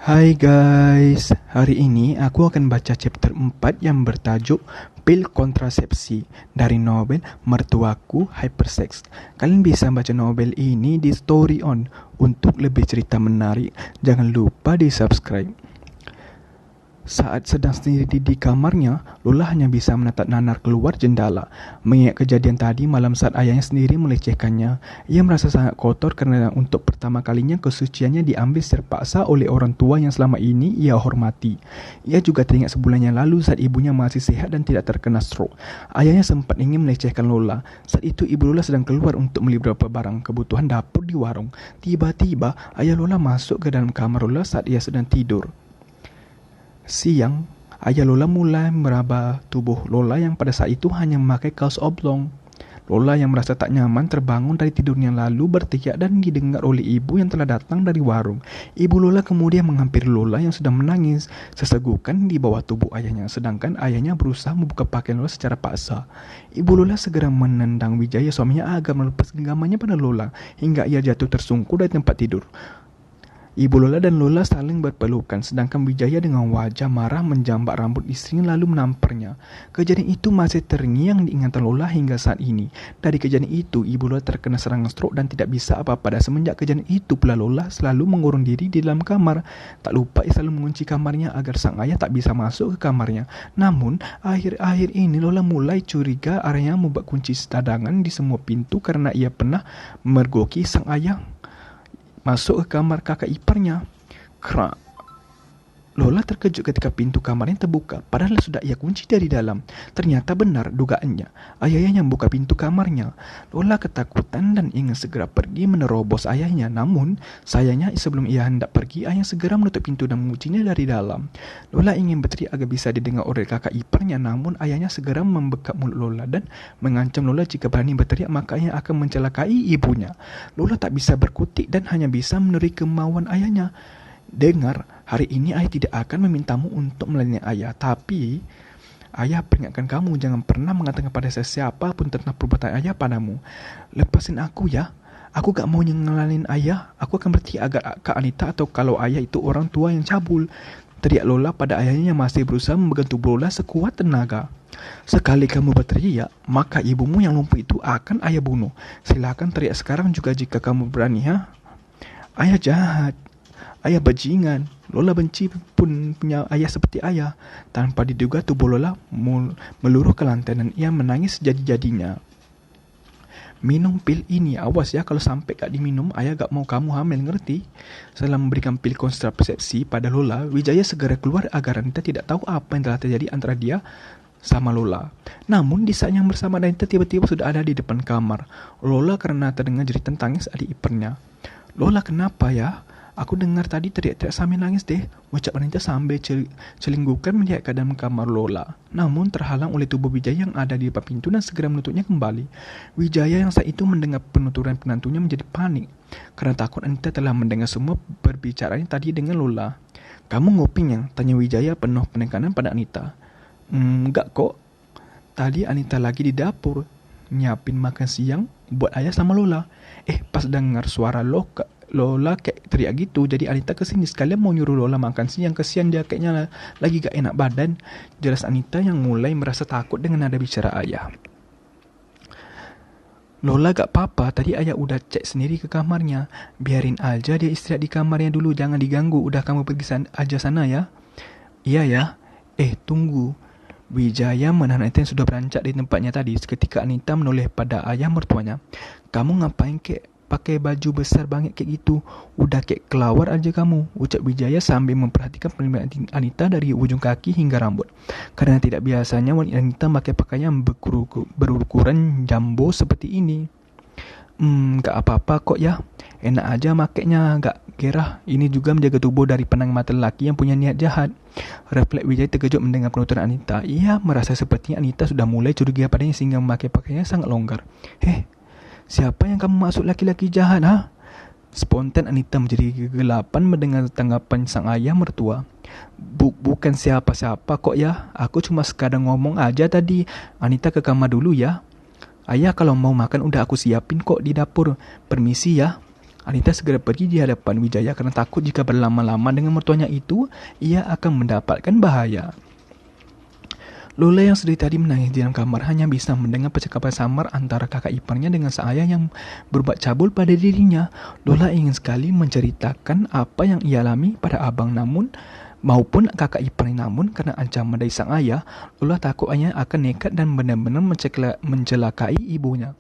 Hai guys, hari ini aku akan baca chapter 4 yang bertajuk Pil Kontrasepsi dari novel Mertuaku Hypersex. Kalian bisa baca novel ini di Story On. Untuk lebih cerita menarik, jangan lupa di subscribe. Saat sedang sendiri di kamarnya, Lola hanya bisa menatap Nanar keluar jendela. Mengingat kejadian tadi malam saat ayahnya sendiri melecehkannya, ia merasa sangat kotor karena untuk pertama kalinya kesuciannya diambil secara paksa oleh orang tua yang selama ini ia hormati. Ia juga teringat sebulan yang lalu saat ibunya masih sehat dan tidak terkena stroke. Ayahnya sempat ingin melecehkan Lola. Saat itu ibu Lola sedang keluar untuk beli beberapa barang kebutuhan dapur di warung. Tiba-tiba ayah Lola masuk ke dalam kamar Lola saat ia sedang tidur. Siang, ayah Lola mulai meraba tubuh Lola yang pada saat itu hanya memakai kaos oblong. Lola yang merasa tak nyaman terbangun dari tidurnya lalu berteriak dan didengar oleh ibu yang telah datang dari warung. Ibu Lola kemudian menghampiri Lola yang sedang menangis sesegukan di bawah tubuh ayahnya, sedangkan ayahnya berusaha membuka pakaian Lola secara paksa. Ibu Lola segera menendang Wijaya suaminya agar melepas genggamannya pada Lola hingga ia jatuh tersungkur dari tempat tidur. Ibu Lola dan Lola saling berpelukan, sedangkan Wijaya dengan wajah marah menjambak rambut istrinya lalu menamparnya. Kejadian itu masih terngiang di ingatan Lola hingga saat ini. Dari kejadian itu, Ibu Lola terkena serangan stroke dan tidak bisa apa-apa. Dan semenjak kejadian itu pula Lola selalu mengurung diri di dalam kamar. Tak lupa ia selalu mengunci kamarnya agar sang ayah tak bisa masuk ke kamarnya. Namun, akhir-akhir ini Lola mulai curiga ayahnya membuat kunci cadangan di semua pintu karena ia pernah mergoki sang ayah masuk ke kamar kakak iparnya. Krak. Lola terkejut ketika pintu kamarnya terbuka, padahal sudah ia kunci dari dalam. Ternyata benar dugaannya, ayahnya yang buka pintu kamarnya. Lola ketakutan dan ingin segera pergi menerobos ayahnya. Namun, sayangnya sebelum ia hendak pergi, ayah segera menutup pintu dan menguncinya dari dalam. Lola ingin berteriak agar bisa didengar oleh kakak iparnya, namun ayahnya segera membekap mulut Lola dan mengancam Lola jika berani berteriak maka ia akan mencelakai ibunya. Lola tak bisa berkutik dan hanya bisa menuruti kemauan ayahnya. Dengar, hari ini ayah tidak akan memintamu untuk melayani ayah, tapi ayah peringatkan kamu jangan pernah mengatakan pada siapa pun tentang perbuatan ayah padamu. Lepasin aku ya. Aku gak mau ngelalin ayah. Aku akan berteriak agar Kak Anita atau kalau ayah itu orang tua yang cabul. Teriak Lola pada ayahnya yang masih berusaha memegang tubuh Lola sekuat tenaga. Sekali kamu berteriak, maka ibumu yang lumpuh itu akan ayah bunuh. Silakan teriak sekarang juga jika kamu berani, ha? Ayah jahat. Ayah bajingan. Lola benci pun punya ayah seperti ayah. Tanpa diduga tubuh Lola meluruh ke lantai dan ia menangis jadi-jadinya. Minum pil ini, awas ya kalau sampai gak diminum, ayah gak mau kamu hamil, ngerti? Setelah memberikan pil kontrasepsi pada Lola, Wijaya segera keluar agar Anita tidak tahu apa yang telah terjadi antara dia sama Lola. Namun di saat yang bersama Anita tiba-tiba sudah ada di depan kamar Lola karena terdengar jeritan tangis adik iparnya. Lola, kenapa ya? Aku dengar tadi teriak-teriak sambil nangis deh, ucap Anita sambil celinggukan melihat ke dalam kamar Lola. Namun terhalang oleh tubuh Wijaya yang ada di depan pintu dan segera menutupnya kembali. Wijaya yang saat itu mendengar penuturan penantunya menjadi panik, karena takut Anita telah mendengar semua perbicaraan tadi dengan Lola. Kamu ngoping? Tanya Wijaya penuh penekanan pada Anita. Enggak kok. Tadi Anita lagi di dapur, nyiapin makan siang buat ayah sama Lola. Pas dengar suara Lola kayak teriak gitu, jadi Anita kesini sekalian mau nyuruh Lola makan siang. Kesian dia kayaknya lagi gak enak badan. Jelas Anita yang mulai merasa takut dengan nada bicara ayah. Lola gak apa-apa, tadi ayah udah cek sendiri ke kamarnya. Biarin aja dia istirahat di kamarnya dulu, jangan diganggu. Udah kamu pergi aja sana ya. Iya ya. Tunggu. Wijaya menahan Anita yang sudah beranjak di tempatnya tadi. Seketika Anita menoleh pada ayah mertuanya. Kamu ngapain kek pakai baju besar banget kayak gitu? Udah kayak kelawar aja kamu, ucap Wijaya sambil memperhatikan penampilan Anita dari ujung kaki hingga rambut. Karena tidak biasanya wanita Anita pakai pakaian berukuran jumbo seperti ini. Gak apa-apa kok ya. Enak aja makainya, gak gerah. Ini juga menjaga tubuh dari pandangan mata lelaki yang punya niat jahat. Refleks Wijaya terkejut mendengar penuturan Anita. Ia merasa sepertinya Anita sudah mulai curiga padanya sehingga memakai pakaiannya sangat longgar. Siapa yang kamu maksud laki-laki jahat, ha? Spontan Anita menjadi kegelapan mendengar tanggapan sang ayah mertua. Bukan siapa-siapa kok ya. Aku cuma sekadar ngomong aja tadi. Anita ke kamar dulu ya. Ayah kalau mau makan udah aku siapin kok di dapur. Permisi ya. Anita segera pergi di hadapan Wijaya karena takut jika berlama-lama dengan mertuanya itu, ia akan mendapatkan bahaya. Lola yang sedari tadi menangis di dalam kamar hanya bisa mendengar percakapan samar antara kakak iparnya dengan sang ayah yang berbuat cabul pada dirinya. Lola ingin sekali menceritakan apa yang ia alami pada abang maupun kakak iparnya, namun karena ancaman dari sang ayah, Lola takut ayahnya akan nekat dan benar-benar mencelakai ibunya.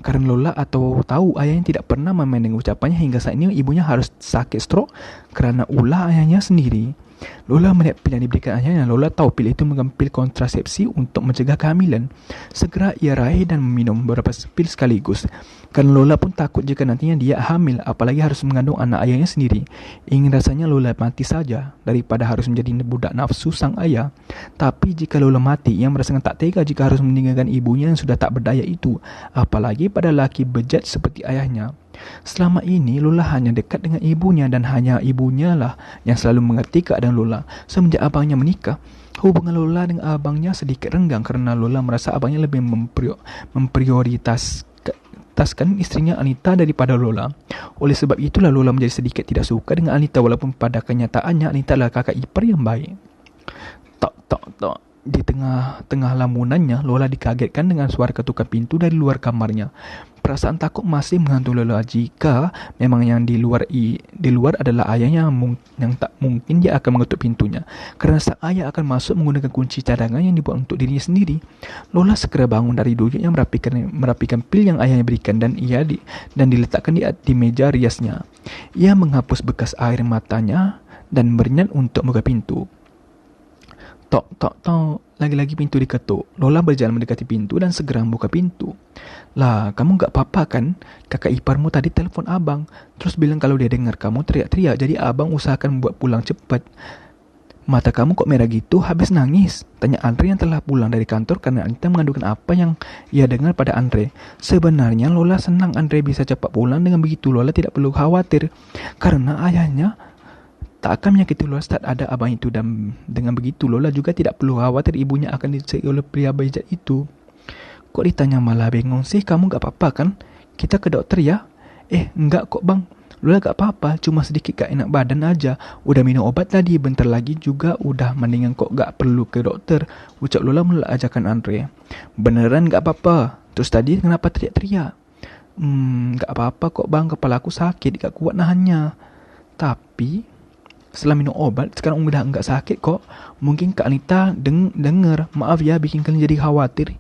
Karena Lola tahu ayahnya tidak pernah memain dengan ucapannya, hingga saat ini ibunya harus sakit stroke karena ulah ayahnya sendiri. Lola melihat pil yang diberikan ayahnya. Lola tahu pil itu merupakan pil kontrasepsi untuk mencegah kehamilan. Segera ia raih dan meminum beberapa pil sekaligus. Karena Lola pun takut jika nantinya dia hamil, apalagi harus mengandung anak ayahnya sendiri. Ingin rasanya Lola mati saja daripada harus menjadi budak nafsu sang ayah. Tapi jika Lola mati, ia merasakan tak tega jika harus meninggalkan ibunya yang sudah tak berdaya itu, apalagi pada laki bejat seperti ayahnya. Selama ini Lola hanya dekat dengan ibunya dan hanya ibunya lah yang selalu mengerti keadaan Lola. Semenjak abangnya menikah, hubungan Lola dengan abangnya sedikit renggang karena Lola merasa abangnya lebih memprioritaskan istrinya Anita daripada Lola. Oleh sebab itulah Lola menjadi sedikit tidak suka dengan Anita, walaupun pada kenyataannya Anita adalah kakak ipar yang baik. Tok tok tok. Di tengah lamunannya, Lola dikagetkan dengan suara ketukan pintu dari luar kamarnya. Perasaan takut masih menghantui Lola jika memang yang di luar adalah ayahnya yang tak mungkin dia akan mengetuk pintunya, karena sang ayah akan masuk menggunakan kunci cadangan yang dibuat untuk dirinya sendiri. Lola segera bangun dari duduknya merapikan pil yang ayahnya berikan dan diletakkan di meja riasnya. Ia menghapus bekas air matanya dan berniat untuk membuka pintu. Tok, tok, tok. Lagi-lagi pintu diketuk. Lola berjalan mendekati pintu dan segera membuka pintu. Lah, kamu gak apa-apa kan? Kakak iparmu tadi telepon abang, terus bilang kalau dia dengar kamu teriak-teriak, jadi abang usahakan membuat pulang cepat. Mata kamu kok merah gitu, habis nangis? Tanya Andre yang telah pulang dari kantor karena Anita mengadukan apa yang ia dengar pada Andre. Sebenarnya Lola senang Andre bisa cepat pulang, dengan begitu Lola tidak perlu khawatir karena ayahnya tak akan menyakiti Lola saat ada abang itu, dan dengan begitu Lola juga tidak perlu khawatir ibunya akan diseksa oleh pria bejat itu. Kok ditanya malah bengong sih? Kamu gak apa-apa kan? Kita ke dokter ya? Enggak kok bang. Lola gak apa-apa, cuma sedikit gak enak badan aja. Udah minum obat tadi, bentar lagi juga udah mendingan kok, gak perlu ke dokter, ucap Lola menolak ajakan Andre. Beneran gak apa-apa? Terus tadi kenapa teriak-teriak? Gak apa-apa kok bang, kepala aku sakit, gak kuat nahannya. Tapi setelah minum obat, sekarang udah enggak sakit kok. Mungkin Kak Anita denger. Maaf ya, bikin kalian jadi khawatir.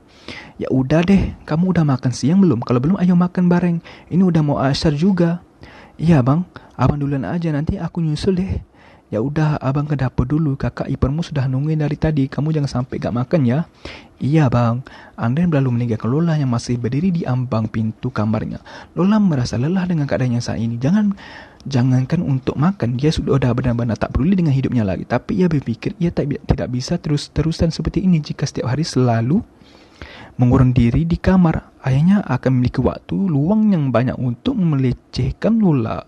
Ya udah deh, kamu udah makan siang belum? Kalau belum, ayo makan bareng. Ini udah mau asar juga. Iya bang, abang duluan aja, nanti aku nyusul deh. Ya udah, abang ke dapur dulu. Kakak iparmu sudah nungguin dari tadi. Kamu jangan sampai gak makan ya. Iya bang. Andre lalu meninggalkan Lola yang masih berdiri di ambang pintu kamarnya. Lola merasa lelah dengan keadaannya saat ini. Jangankan untuk makan, dia sudah benar-benar tak peduli dengan hidupnya lagi. Tapi ia berpikir ia tidak bisa terus-terusan seperti ini jika setiap hari selalu mengurung diri di kamar. Ayahnya akan memiliki waktu luang yang banyak untuk melecehkan Lola.